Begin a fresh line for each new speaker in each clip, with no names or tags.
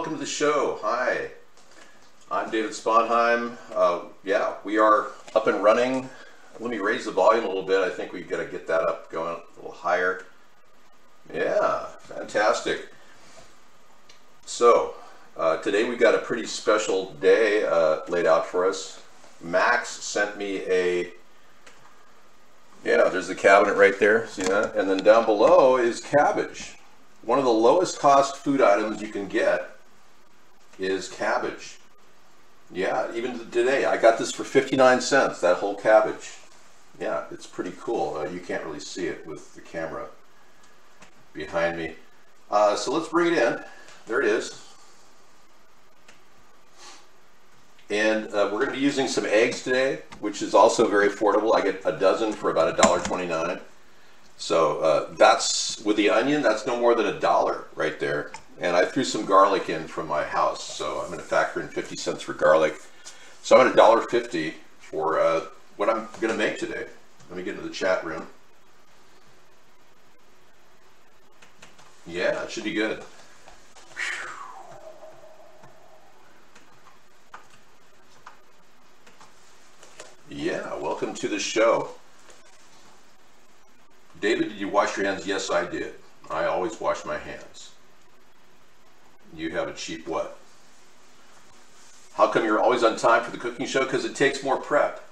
welcome to the show. Hi, I'm David Sponheim. Yeah, we are up and running. Let me raise the volume a little bit. I think we've got to get that up going a little higher. Yeah, fantastic. So, today we've got a pretty special day laid out for us. Max sent me yeah, there's the cabinet right there, see that? And then down below is cabbage. One of the lowest cost food items you can get is cabbage. Yeah, even today, I got this for 59 cents, that whole cabbage. Yeah, it's pretty cool. You can't really see it with the camera behind me. So let's bring it in. There it is. And we're going to be using some eggs today, which is also very affordable. I get a dozen for about $1.29. So that's, with the onion, that's no more than $1 right there. And I threw some garlic in from my house, so I'm going to factor in 50 cents for garlic. So I'm at $1.50 for what I'm going to make today. Let me get into the chat room. Yeah, it should be good. Yeah, welcome to the show. David, did you wash your hands? Yes, I did. I always wash my hands. You have a cheap what? How come you're always on time for the cooking show? Because it takes more prep.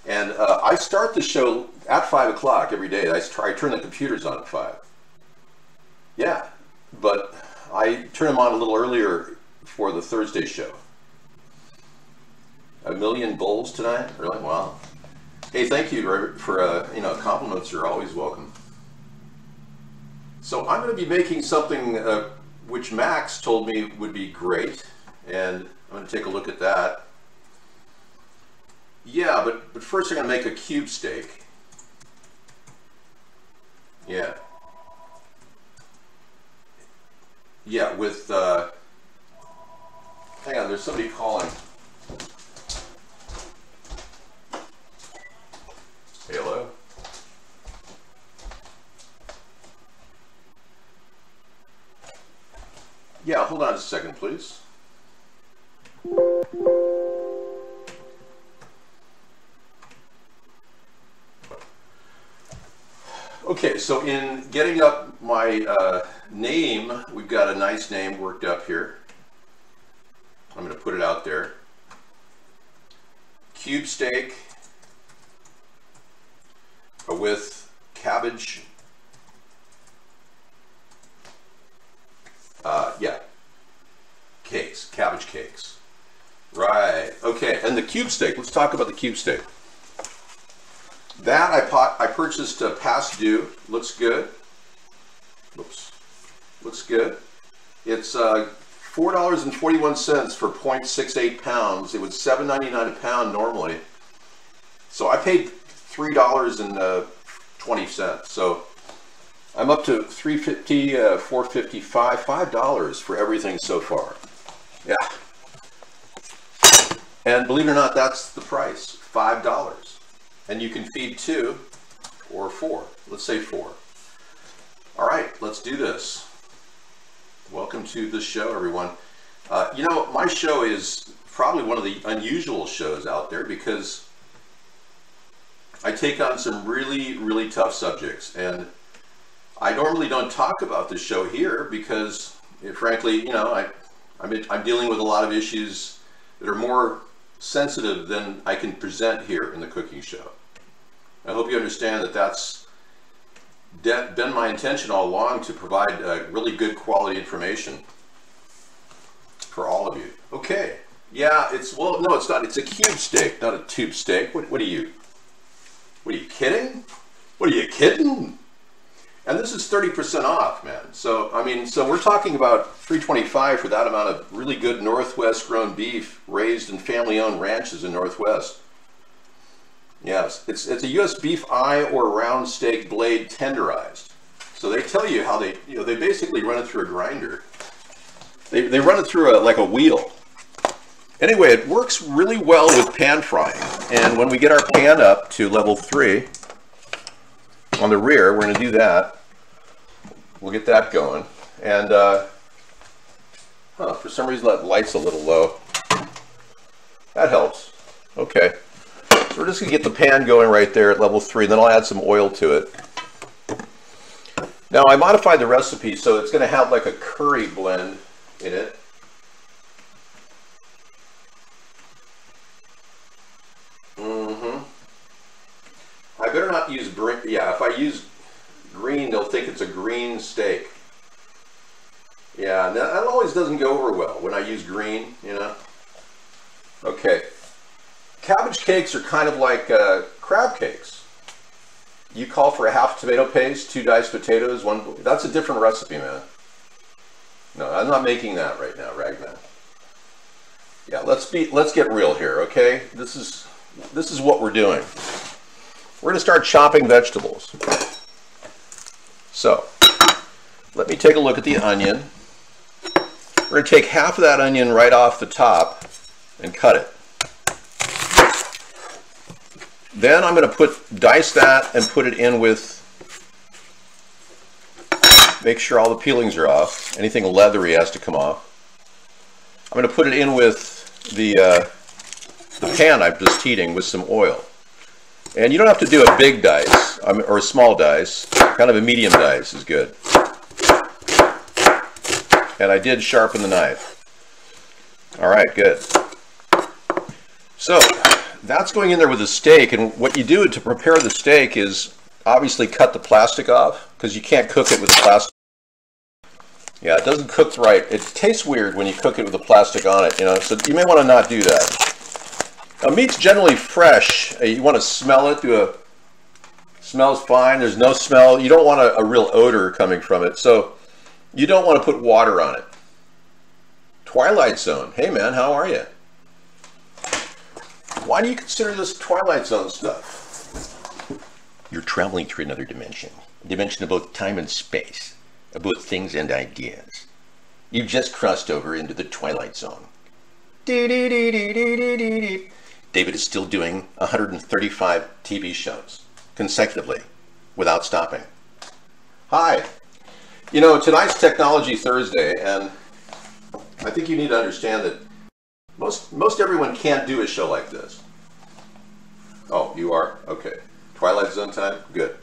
And I start the show at 5 o'clock every day. I turn the computers on at 5. Yeah, but I turn them on a little earlier for the Thursday show. 1 million bowls tonight? Really? Wow. Hey, thank you for you know, compliments are always welcome. So I'm going to be making something which Max told me would be great, and I'm going to take a look at that. Yeah, but first I'm going to make a cube steak. Yeah. Yeah, with, hang on, there's somebody calling. Hello. Yeah, hold on a second, please. Okay, so in getting up my name, we've got a nice name worked up here. I'm going to put it out there. Cube steak with cabbage. Yeah, cakes, cabbage cakes. Right, okay, and the cube steak, let's talk about the cube steak. That I purchased past due, looks good. Oops, looks good. It's $4.41 for 0.68 pounds. It was $7.99 a pound normally. So I paid $3.20. So I'm up to $3.50, $4.55, $5 for everything so far. Yeah. And believe it or not, that's the price, $5. And you can feed 2 or 4. Let's say 4. All right, let's do this. Welcome to the show, everyone. You know, my show is probably one of the unusual shows out there because I take on some really, really tough subjects. And I normally don't talk about this show here because, frankly, you know, I'm dealing with a lot of issues that are more sensitive than I can present here in the cooking show. I hope you understand that that's been my intention all along, to provide really good quality information for all of you. Okay, yeah, well, no, it's not. It's a cube steak, not a tube steak. What are you kidding? What are you kidding? And this is 30% off, man. So, I mean, so we're talking about $3.25 for that amount of really good Northwest grown beef raised in family-owned ranches in Northwest. Yes, it's a U.S. beef eye or round steak blade tenderized. So they tell you how they basically run it through a grinder. They run it through like a wheel. Anyway, it works really well with pan frying. And when we get our pan up to level 3 on the rear, we're going to do that. We'll get that going. And Huh, for some reason that light's a little low. That helps. Okay. So we're just going to get the pan going right there at level 3, and then I'll add some oil to it. Now I modified the recipe so it's going to have like a curry blend in it. I better not use green. Yeah, if I use green, they'll think it's a green steak. Yeah, that always doesn't go over well when I use green, you know. Okay. Cabbage cakes are kind of like crab cakes. You call for a half tomato paste, 2 diced potatoes, 1. That's a different recipe, man. No, I'm not making that right now, Ragman. Yeah, let's get real here, okay? This is what we're doing. We're going to start chopping vegetables. So, let me take a look at the onion. We're going to take half of that onion right off the top and cut it. Then I'm going to dice that and put it in with, make sure all the peelings are off. Anything leathery has to come off. I'm going to put it in with the pan I'm just heating with some oil. And you don't have to do a big dice, or a small dice. Kind of a medium dice is good. And I did sharpen the knife. All right, good. So that's going in there with the steak, and what you do to prepare the steak is obviously cut the plastic off, because you can't cook it with the plastic. Yeah, it doesn't cook right. It tastes weird when you cook it with the plastic on it, you know, so you may want to not do that. Now, meat's generally fresh. You want to smell it. Smells fine. There's no smell. You don't want a real odor coming from it, so you don't want to put water on it. Twilight Zone. Hey, man, how are you? Why do you consider this Twilight Zone stuff? You're traveling through another dimension. A dimension of both time and space, of both things and ideas. You've just crossed over into the Twilight Zone. David is still doing 135 TV shows consecutively without stopping. Hi. You know, tonight's Technology Thursday, and I think you need to understand that most everyone can't do a show like this. Oh, you are? Okay. Twilight Zone time? Good.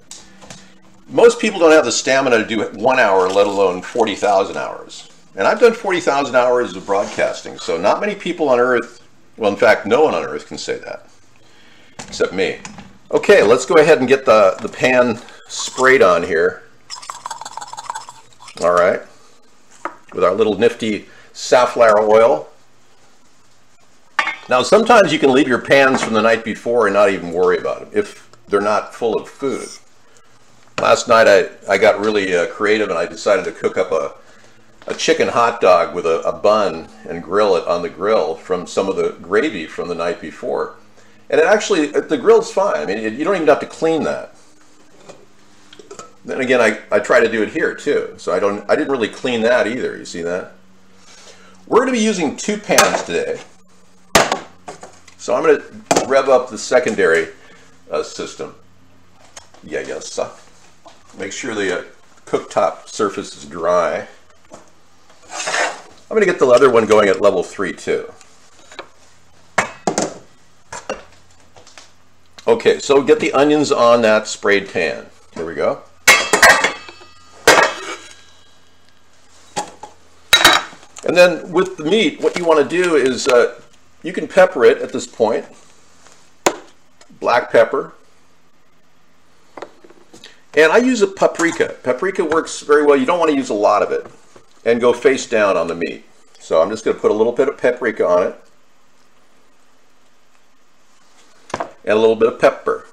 Most people don't have the stamina to do 1 hour, let alone 40,000 hours. And I've done 40,000 hours of broadcasting, so not many people on Earth, well, in fact, no one on Earth can say that, except me. Okay, let's go ahead and get the pan sprayed on here. All right, with our little nifty safflower oil. Now, sometimes you can leave your pans from the night before and not even worry about them if they're not full of food. Last night I got really creative, and I decided to cook up a chicken hot dog with a bun and grill it on the grill from some of the gravy from the night before. And it actually, the grill's fine. I mean, you don't even have to clean that. Then again, I try to do it here too, so I didn't really clean that either. You see that? We're going to be using 2 pans today. So I'm going to rev up the secondary system. Yes. Make sure the cooktop surface is dry. I'm going to get the other one going at level 3 too. Okay, so get the onions on that sprayed pan. Here we go. And then with the meat, what you want to do is you can pepper it at this point. Black pepper. And I use a paprika. Paprika works very well. You don't want to use a lot of it. And go face down on the meat. So I'm just going to put a little bit of paprika on it. And a little bit of pepper.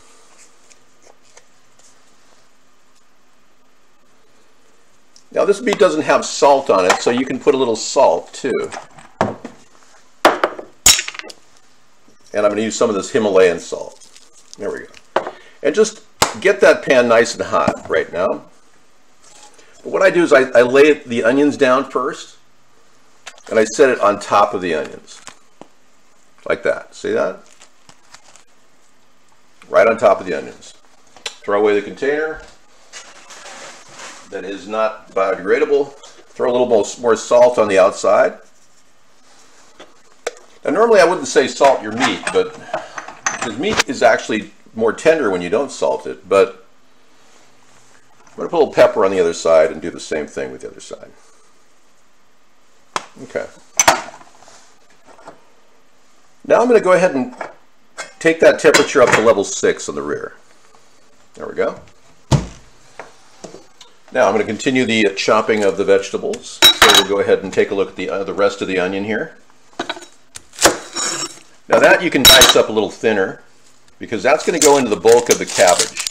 Now this meat doesn't have salt on it, so you can put a little salt too. And I'm going to use some of this Himalayan salt. There we go. And just get that pan nice and hot right now. But what I do is I lay the onions down first, and I set it on top of the onions. Like that. See that? Right on top of the onions. Throw away the container that is not biodegradable. Throw a little more salt on the outside. And normally I wouldn't say salt your meat, but because meat is actually more tender when you don't salt it, but I'm going to put a little pepper on the other side and do the same thing with the other side. Okay. Now I'm going to go ahead and take that temperature up to level 6 on the rear. There we go. Now I'm going to continue the chopping of the vegetables. So we'll go ahead and take a look at the rest of the onion here. Now that you can dice up a little thinner, because that's going to go into the bulk of the cabbage.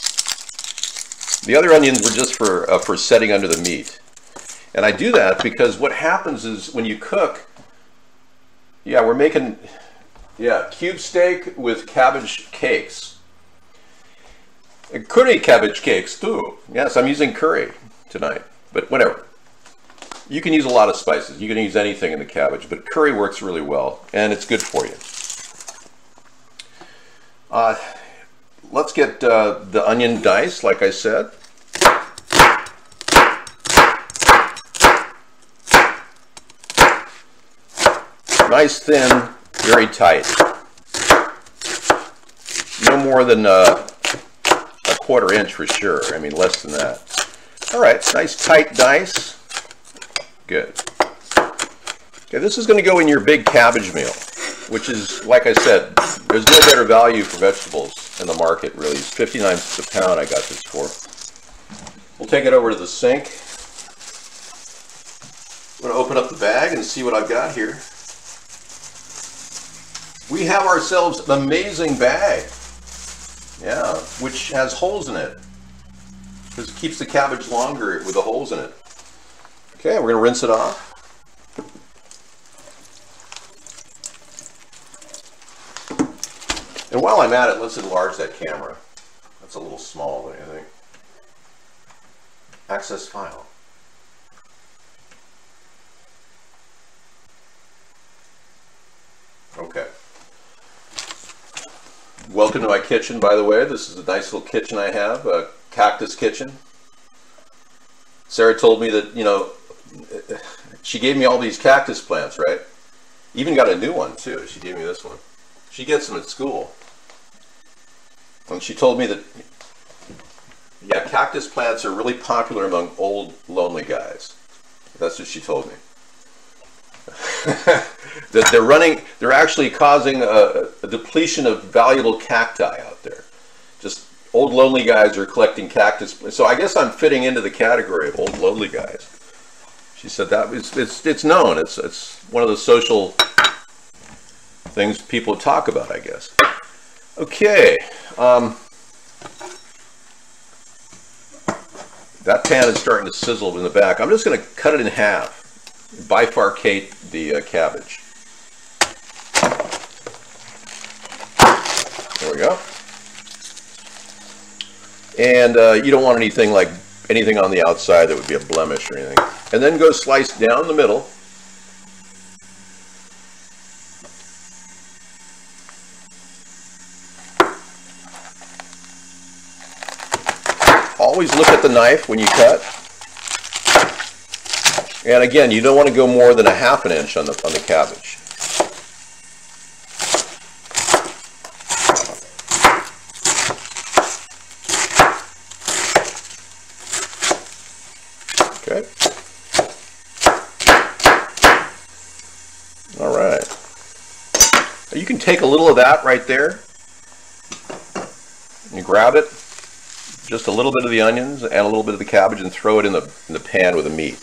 The other onions were just for setting under the meat. And I do that because what happens is when you cook, we're making cube steak with cabbage cakes. And curry cabbage cakes too. Yes, I'm using curry tonight, but whatever. You can use a lot of spices. You can use anything in the cabbage, but curry works really well and it's good for you. Let's get the onion diced, like I said. Nice, thin, very tight. No more than a quarter inch for sure. I mean, less than that. All right, nice tight dice. Good. Okay, this is going to go in your big cabbage meal, which is, like I said, there's no better value for vegetables in the market, really. It's 59 cents a pound I got this for. We'll take it over to the sink. I'm going to open up the bag and see what I've got here. We have ourselves an amazing bag. Yeah, which has holes in it. Because it keeps the cabbage longer with the holes in it. Okay, we're going to rinse it off. And while I'm at it, let's enlarge that camera. That's a little small, don't you think? Access file. Okay. Welcome to my kitchen, by the way. This is a nice little kitchen I have, a cactus kitchen. Sarah told me that, you know, she gave me all these cactus plants, right? Even got a new one, too. She gave me this one. She gets them at school. And she told me that, yeah, cactus plants are really popular among old, lonely guys. That's what she told me. That they're actually causing a depletion of valuable cacti out there. Just old, lonely guys are collecting cactus. So I guess I'm fitting into the category of old, lonely guys. She said that it's known. It's one of the social things people talk about, I guess. Okay. That pan is starting to sizzle in the back. I'm just going to cut it in half. Bifurcate the cabbage. There we go. And you don't want anything on the outside that would be a blemish or anything. And then go slice down the middle. Always look at the knife when you cut. And again, you don't want to go more than a ½ inch on the cabbage. Okay. All right. You can take a little of that right there and grab it. Just a little bit of the onions and a little bit of the cabbage and throw it in the pan with the meat.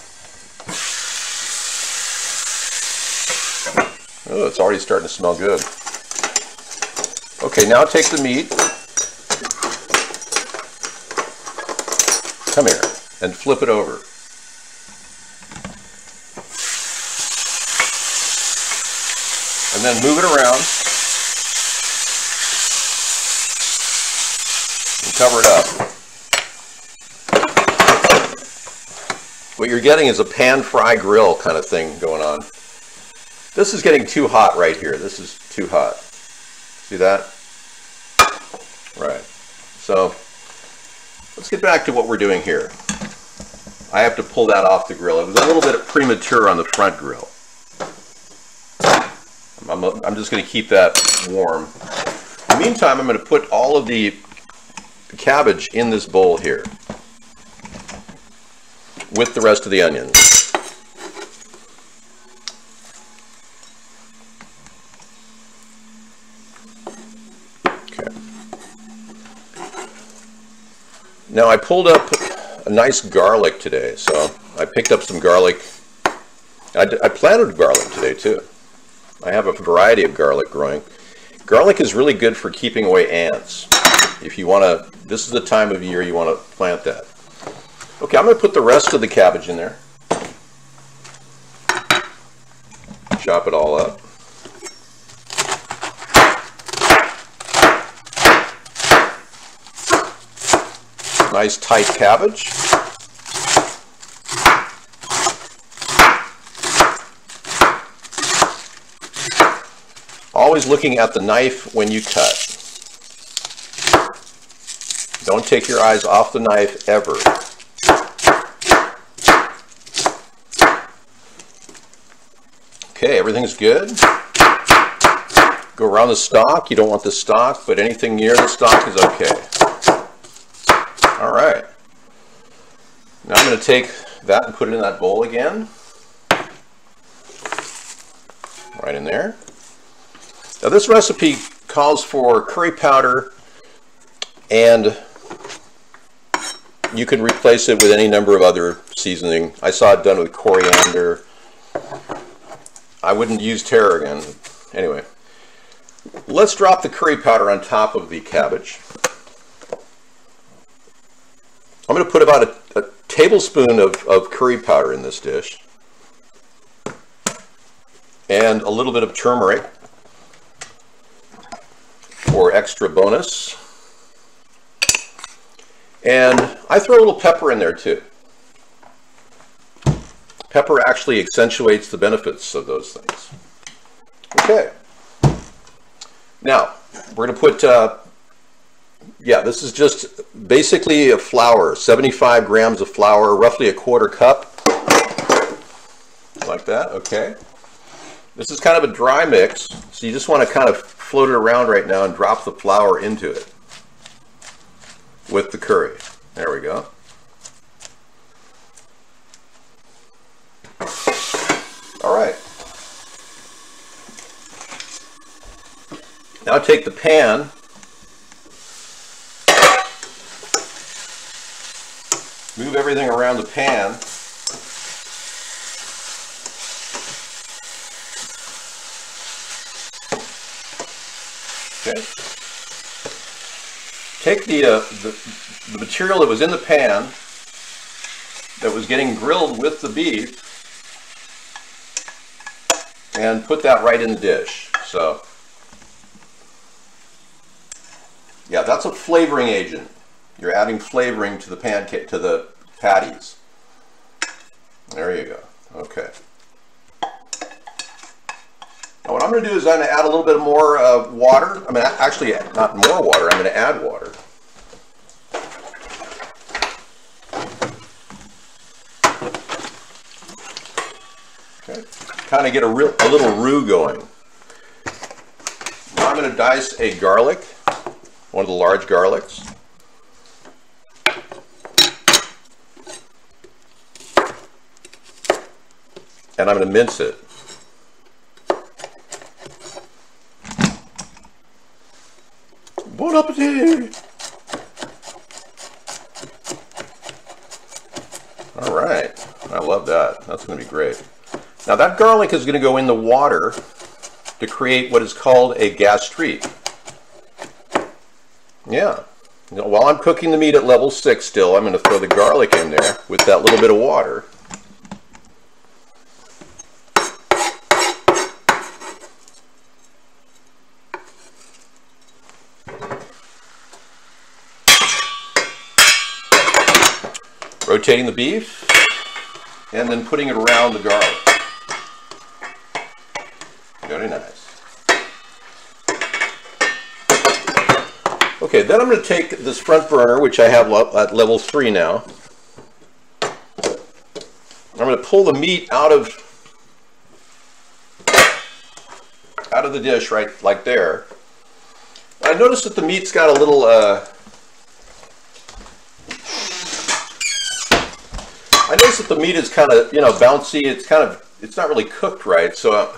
Oh, it's already starting to smell good. Okay, now take the meat. Come here and flip it over. And then move it around and cover it up. What you're getting is a pan fry grill kind of thing going on. This is getting too hot right here. This is too hot. See that? Right. So let's get back to what we're doing here. I have to pull that off the grill. It was a little bit premature on the front grill. I'm I'm just going to keep that warm. In the meantime, I'm going to put all of the cabbage in this bowl here with the rest of the onions. Okay. Now I pulled up a nice garlic today, so I picked up some garlic. I planted garlic today too. I have a variety of garlic growing. Garlic is really good for keeping away ants. If you want to, this is the time of year you want to plant that. Okay, I'm going to put the rest of the cabbage in there. Chop it all up. Nice tight cabbage. Always looking at the knife when you cut. Don't take your eyes off the knife ever. Okay, everything's good. Go around the stalk. You don't want the stalk, but anything near the stalk is okay. All right. Now I'm going to take that and put it in that bowl again. Right in there. Now this recipe calls for curry powder, and you can replace it with any number of other seasoning. I saw it done with coriander. I wouldn't use tarragon. Anyway, let's drop the curry powder on top of the cabbage. I'm going to put about a tablespoon of curry powder in this dish, and a little bit of turmeric for extra bonus. And I throw a little pepper in there too. Pepper actually accentuates the benefits of those things. Okay. Now, we're going to put, yeah, this is just basically a flour, 75 grams of flour, roughly a quarter cup. Like that, okay. This is kind of a dry mix, so you just want to kind of float it around right now and drop the flour into it with the curry. There we go. All right. Now take the pan, move everything around the pan. Okay. Take the material that was in the pan that was getting grilled with the beef and put that right in the dish. So, yeah, that's a flavoring agent. You're adding flavoring to the pancake, to the patties. There you go. Okay. Now what I'm going to do is I'm going to add a little bit more water. I mean, actually, not more water. I'm going to add water. Okay. Kind of get a little roux going. Now I'm going to dice a garlic, one of the large garlics. And I'm going to mince it. Bon appetit! All right, I love that. That's going to be great. Now that garlic is going to go in the water to create what is called a gastrite. Yeah. You know, while I'm cooking the meat at level 6 still, I'm going to throw the garlic in there with that little bit of water. Rotating the beef and then putting it around the garlic. Very nice. Okay, then I'm going to take this front burner, which I have at level 3 now. I'm going to pull the meat out of of the dish right like there. I noticed that the meat's got a little I noticed that the meat is kind of, you know, bouncy. It's not really cooked right, so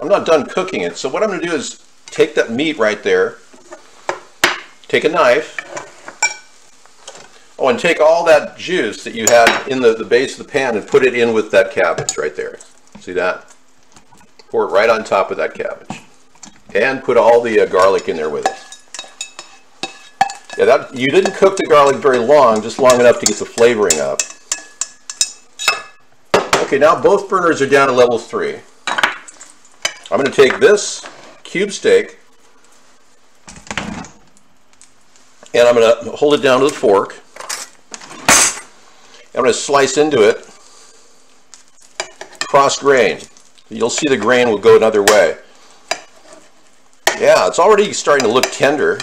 I'm not done cooking it. So what I'm going to do is take that meat right there, take a knife, and take all that juice that you had in the base of the pan and put it in with that cabbage right there. See that? Pour it right on top of that cabbage. And put all the garlic in there with it. Yeah, you didn't cook the garlic very long, just long enough to get the flavoring up. Okay, now both burners are down to level 3. I'm going to take this cube steak and I'm going to hold it down to the fork. I'm going to slice into it, cross grain. You'll see the grain will go another way. Yeah, it's already starting to look tender.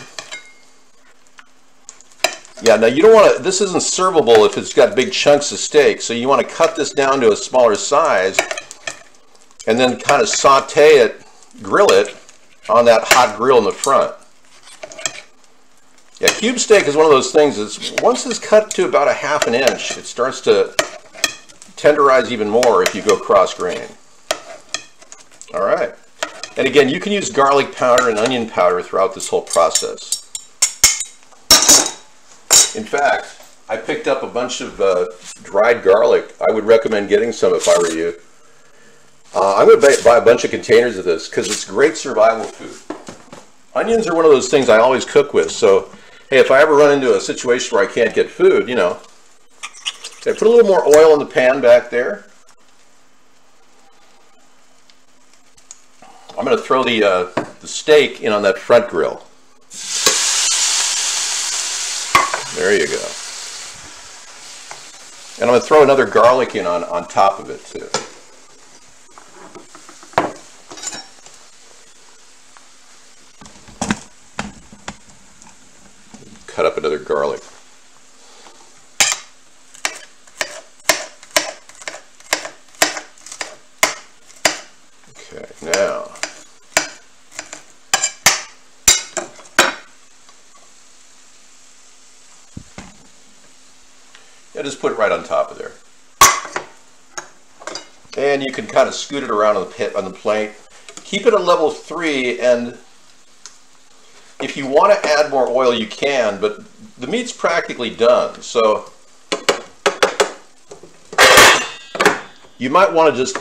Yeah, now you don't want to, this isn't servable if it's got big chunks of steak, so you want to cut this down to a smaller size and then kind of saute it, grill it on that hot grill in the front. Yeah, cube steak is one of those things that's, once it's cut to about 1/2 inch, it starts to tenderize even more if you go cross grain. All right. And again, you can use garlic powder and onion powder throughout this whole process. In fact, I picked up a bunch of dried garlic. I would recommend getting some if I were you. I'm going to buy a bunch of containers of this because it's great survival food. Onions are one of those things I always cook with. So, hey, if I ever run into a situation where I can't get food, you know. Okay, put a little more oil in the pan back there. I'm going to throw the steak in on that front grill. There you go. And I'm going to throw another garlic in on top of it too. Cut up another garlic. Okay, now just put it right on top of there. And you can kind of scoot it around on the plate. Keep it at level 3, and if you want to add more oil, you can, but the meat's practically done. So you might want to just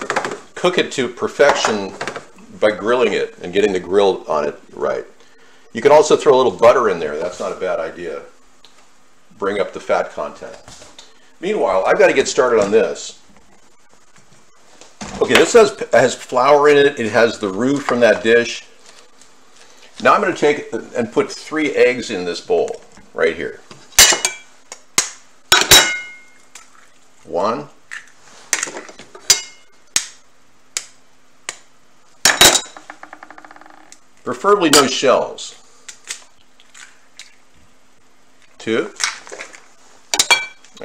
cook it to perfection by grilling it and getting the grill on it right. You can also throw a little butter in there. That's not a bad idea. Bring up the fat content. Meanwhile, I've got to get started on this. Okay, this has flour in it. It has the roux from that dish. Now I'm going to take and put 3 eggs in this bowl right here. 1. Preferably no shells. 2.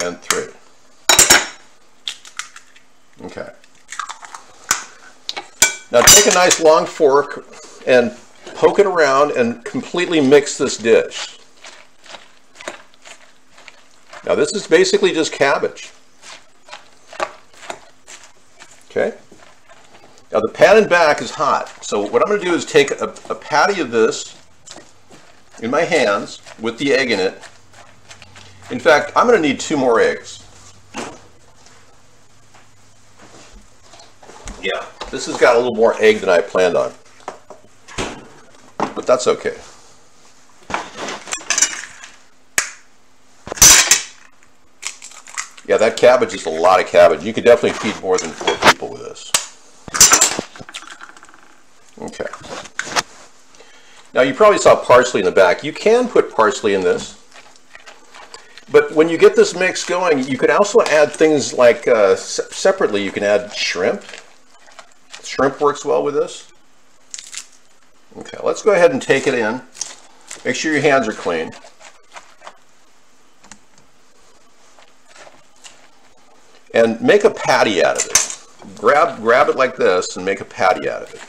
And 3. Okay. Now take a nice long fork and poke it around and completely mix this dish. Now this is basically just cabbage. Okay. Now the pan and back is hot, so what I'm going to do is take a patty of this in my hands with the egg in it. In fact, I'm going to need 2 more eggs. Yeah, this has got a little more egg than I planned on, but that's okay. Yeah, that cabbage is a lot of cabbage. You could definitely feed more than 4 people with this. Okay. Now you probably saw parsley in the back. You can put parsley in this. But when you get this mix going, you can also add things like, separately, you can add shrimp. Shrimp works well with this. Okay, let's go ahead and take it in. Make sure your hands are clean. And make a patty out of it. Grab it like this and make a patty out of it.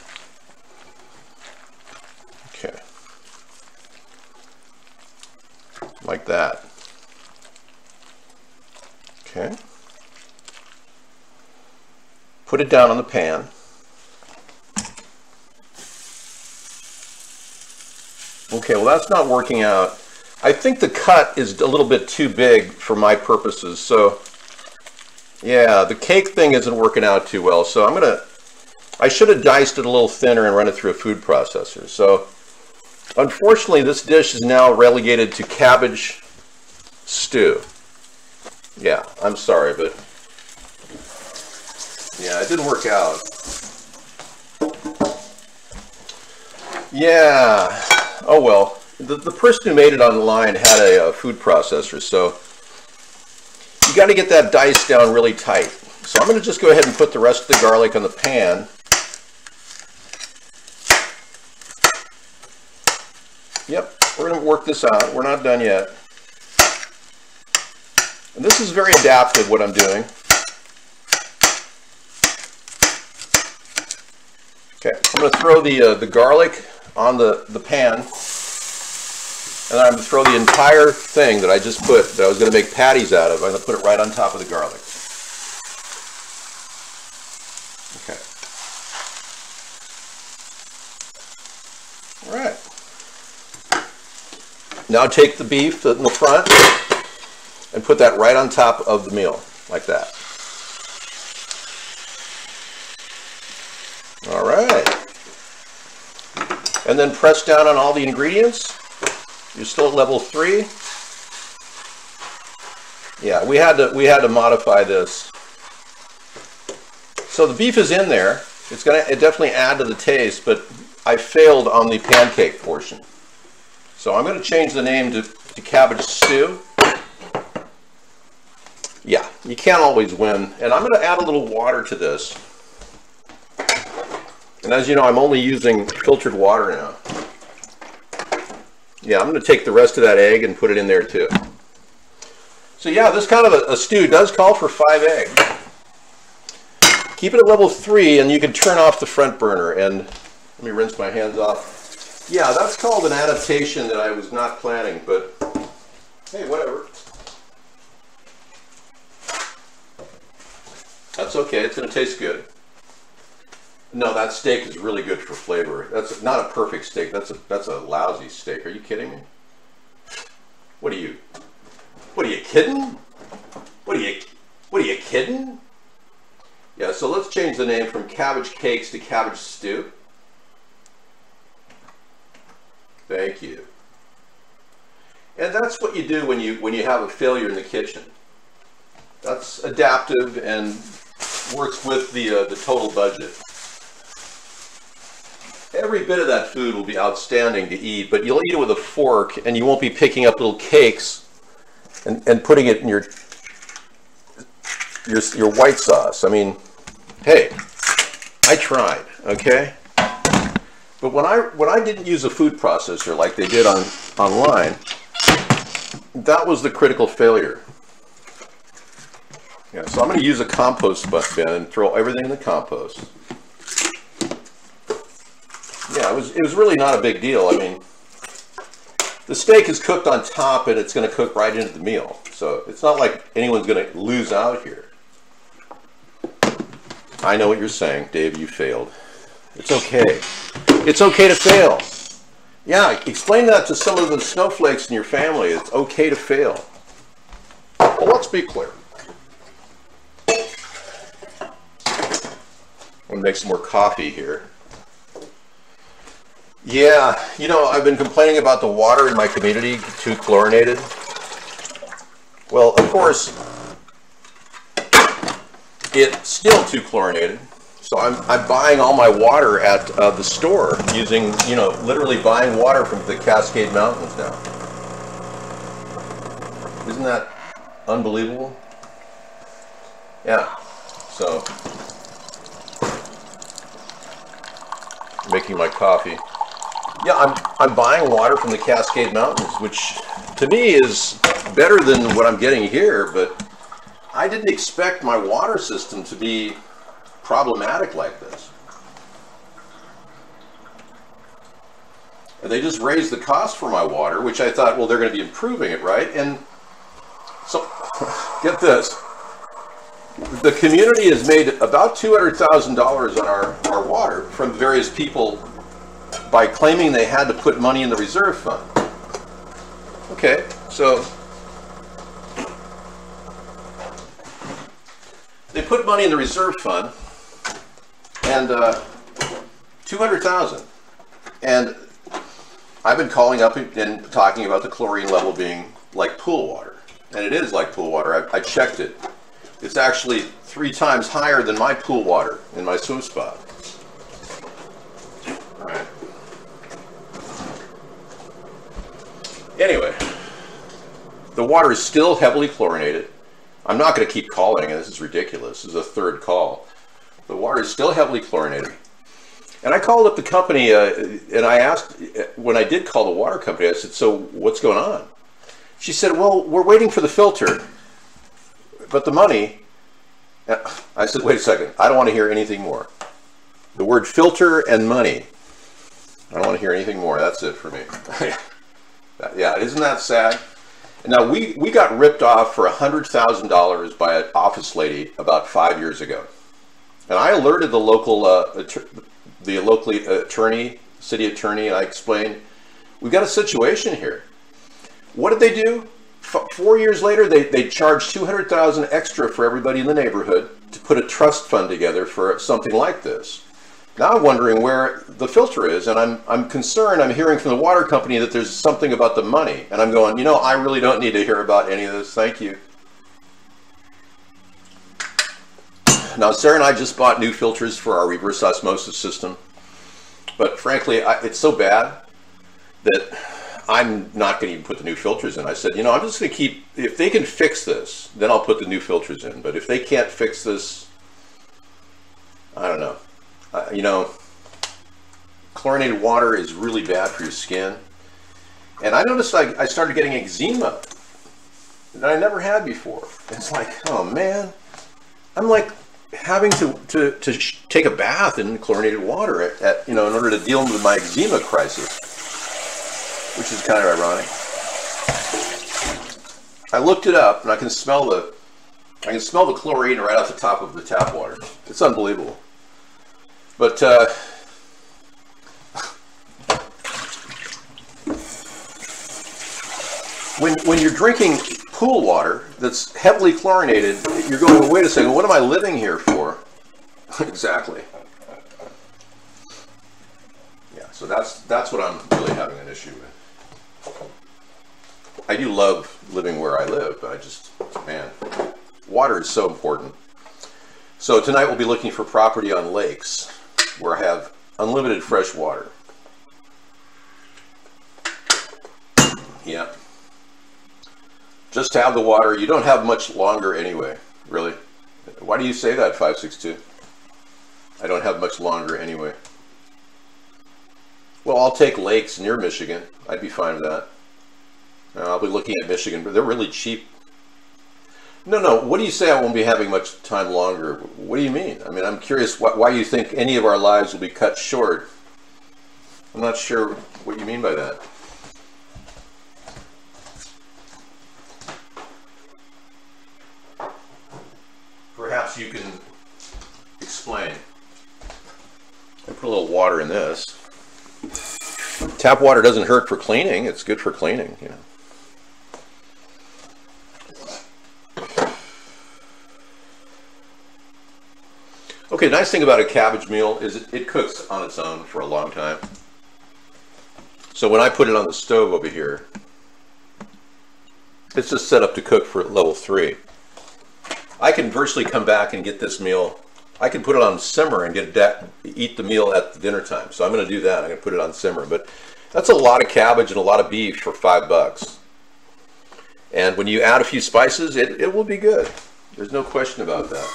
like that. Okay. Put it down on the pan. Okay, well that's not working out. I think the cut is a little bit too big for my purposes, so yeah, the cake thing isn't working out too well, so I should have diced it a little thinner and run it through a food processor. So unfortunately this dish is now relegated to cabbage stew. Yeah, I'm sorry, but yeah, it didn't work out. Yeah, oh well. The person who made it online had a food processor, so you got to get that diced down really tight. So I'm going to just go ahead and put the rest of the garlic on the pan. Yep, we're going to work this out. We're not done yet. And this is very adaptive, what I'm doing. Okay, I'm going to throw the garlic on the pan. And then I'm going to throw the entire thing that I just put, that I was going to make patties out of, I'm going to put it right on top of the garlic. Okay. All right. Now take the beef in the front and put that right on top of the meal, like that. All right. And then press down on all the ingredients. You're still at level 3. Yeah, we had to modify this. So the beef is in there. It definitely add to the taste, but I failed on the pancake portion. So I'm going to change the name to cabbage stew. Yeah, you can't always win. And I'm going to add a little water to this. And as you know, I'm only using filtered water now. Yeah, I'm going to take the rest of that egg and put it in there too. So yeah, this kind of a stew does call for 5 eggs. Keep it at level 3 and you can turn off the front burner. And let me rinse my hands off. Yeah, that's called an adaptation that I was not planning, but hey, whatever. That's okay, it's going to taste good. No, that steak is really good for flavor. That's not a perfect steak. That's a lousy steak. Are you kidding me? What are you kidding? What are you kidding? Yeah, so let's change the name from cabbage cakes to cabbage stew. Thank you. And that's what you do when you have a failure in the kitchen. That's adaptive and works with the total budget. Every bit of that food will be outstanding to eat, but you'll eat it with a fork and you won't be picking up little cakes and putting it in your white sauce. I mean, hey, I tried, okay? But when I didn't use a food processor like they did online, that was the critical failure. Yeah, so I'm going to use a compost bin and throw everything in the compost. Yeah, it was really not a big deal. I mean, the steak is cooked on top and it's going to cook right into the meal. So it's not like anyone's going to lose out here. I know what you're saying, Dave, you failed. It's okay. It's okay to fail. Yeah, explain that to some of the snowflakes in your family. It's okay to fail. Well, let's be clear. I'm going to make some more coffee here. Yeah, you know, I've been complaining about the water in my community, too chlorinated. Well, of course, it's still too chlorinated. So I'm buying all my water at the store using, you know, literally buying water from the Cascade Mountains now. Isn't that unbelievable? Yeah, so making my coffee. Yeah, I'm buying water from the Cascade Mountains, which to me is better than what I'm getting here, but I didn't expect my water system to be problematic like this. And they just raised the cost for my water, which I thought, well, they're going to be improving it, right? And so, get this. The community has made about $200,000 on our water from various people by claiming they had to put money in the reserve fund. Okay, so they put money in the reserve fund, and $200,000. And I've been calling up and talking about the chlorine level being like pool water, and it is like pool water. I checked it. It's actually 3 times higher than my pool water in my swim spot. All right. Anyway, the water is still heavily chlorinated. I'm not going to keep calling, and this is ridiculous. This is a 3rd call. The water is still heavily chlorinated. And I called up the company, and I asked, when I did call the water company, I said, so what's going on? She said, well, we're waiting for the filter, but the money. I said, wait a second, I don't want to hear anything more. The word filter and money, I don't want to hear anything more. That's it for me. Yeah, isn't that sad? Now, we got ripped off for $100,000 by an office lady about 5 years ago. And I alerted the local attorney, city attorney, and I explained, we've got a situation here. What did they do? 4 years later, they charged $200,000 extra for everybody in the neighborhood to put a trust fund together for something like this. Now I'm wondering where the filter is, and I'm concerned. I'm hearing from the water company that there's something about the money, and I'm going, you know, I really don't need to hear about any of this. Thank you. Now, Sarah and I just bought new filters for our reverse osmosis system, but frankly, it's so bad that I'm not going to even put the new filters in. I said, you know, I'm just going to keep, if they can fix this, then I'll put the new filters in. But if they can't fix this, I don't know. You know, chlorinated water is really bad for your skin. And I noticed I started getting eczema that I never had before. It's like, oh man, I'm like having to take a bath in chlorinated water in order to deal with my eczema crisis, which is kind of ironic. I looked it up, and I can smell the chlorine right off the top of the tap water. It's unbelievable. But when you're drinking pool water that's heavily chlorinated, you're going, well, wait a second, what am I living here for? Exactly. Yeah, so that's what I'm really having an issue with. I do love living where I live, but I just, man, water is so important. So tonight we'll be looking for property on lakes where I have unlimited fresh water. Yeah. Just to have the water, you don't have much longer anyway, really. Why do you say that, 562? I don't have much longer anyway. Well, I'll take lakes near Michigan. I'd be fine with that. I'll be looking at Michigan, but they're really cheap. No, what do you say I won't be having much time longer? What do you mean? I mean, I'm curious why you think any of our lives will be cut short. I'm not sure what you mean by that. Perhaps you can explain. I put a little water in this. Tap water doesn't hurt for cleaning. It's good for cleaning, you know. Okay, the nice thing about a cabbage meal is it cooks on its own for a long time. So when I put it on the stove over here, it's just set up to cook for level 3. I can virtually come back and get this meal. I can put it on simmer and eat the meal at the dinner time. So I'm going to do that. I'm going to put it on simmer. But that's a lot of cabbage and a lot of beef for $5. And when you add a few spices, it will be good. There's no question about that.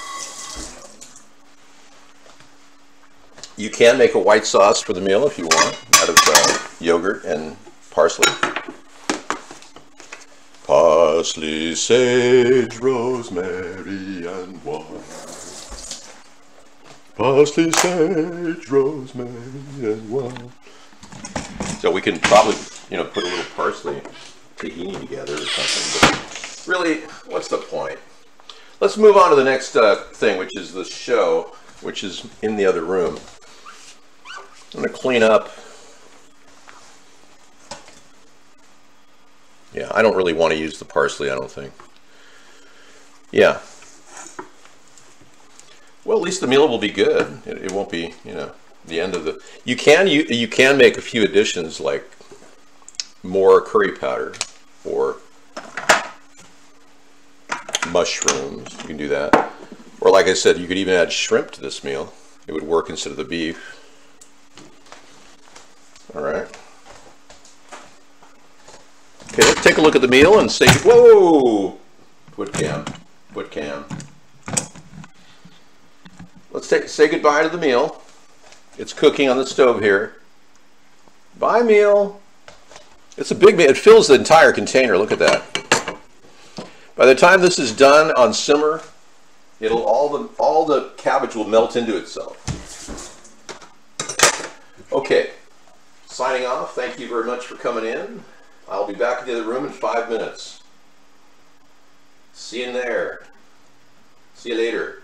You can make a white sauce for the meal if you want, out of yogurt and parsley. Parsley, sage, rosemary, and wine. Parsley, sage, rosemary, and wine. So we can probably, you know, put a little parsley tahini together or something. But really, what's the point? Let's move on to the next thing, which is the show, which is in the other room. I'm going to clean up. Yeah, I don't really want to use the parsley, I don't think. Yeah. Well, at least the meal will be good. It won't be, you know, the end of the... You can make a few additions, like more curry powder or mushrooms. You can do that. Or like I said, you could even add shrimp to this meal. It would work instead of the beef. All right. Okay, let's take a look at the meal and say, whoa! Quit cam. Let's say goodbye to the meal. It's cooking on the stove here. Bye, meal. It's a big meal. It fills the entire container. Look at that. By the time this is done on simmer, it'll all the cabbage will melt into itself. Okay. Signing off. Thank you very much for coming in. I'll be back in the other room in 5 minutes. See you in there. See you later.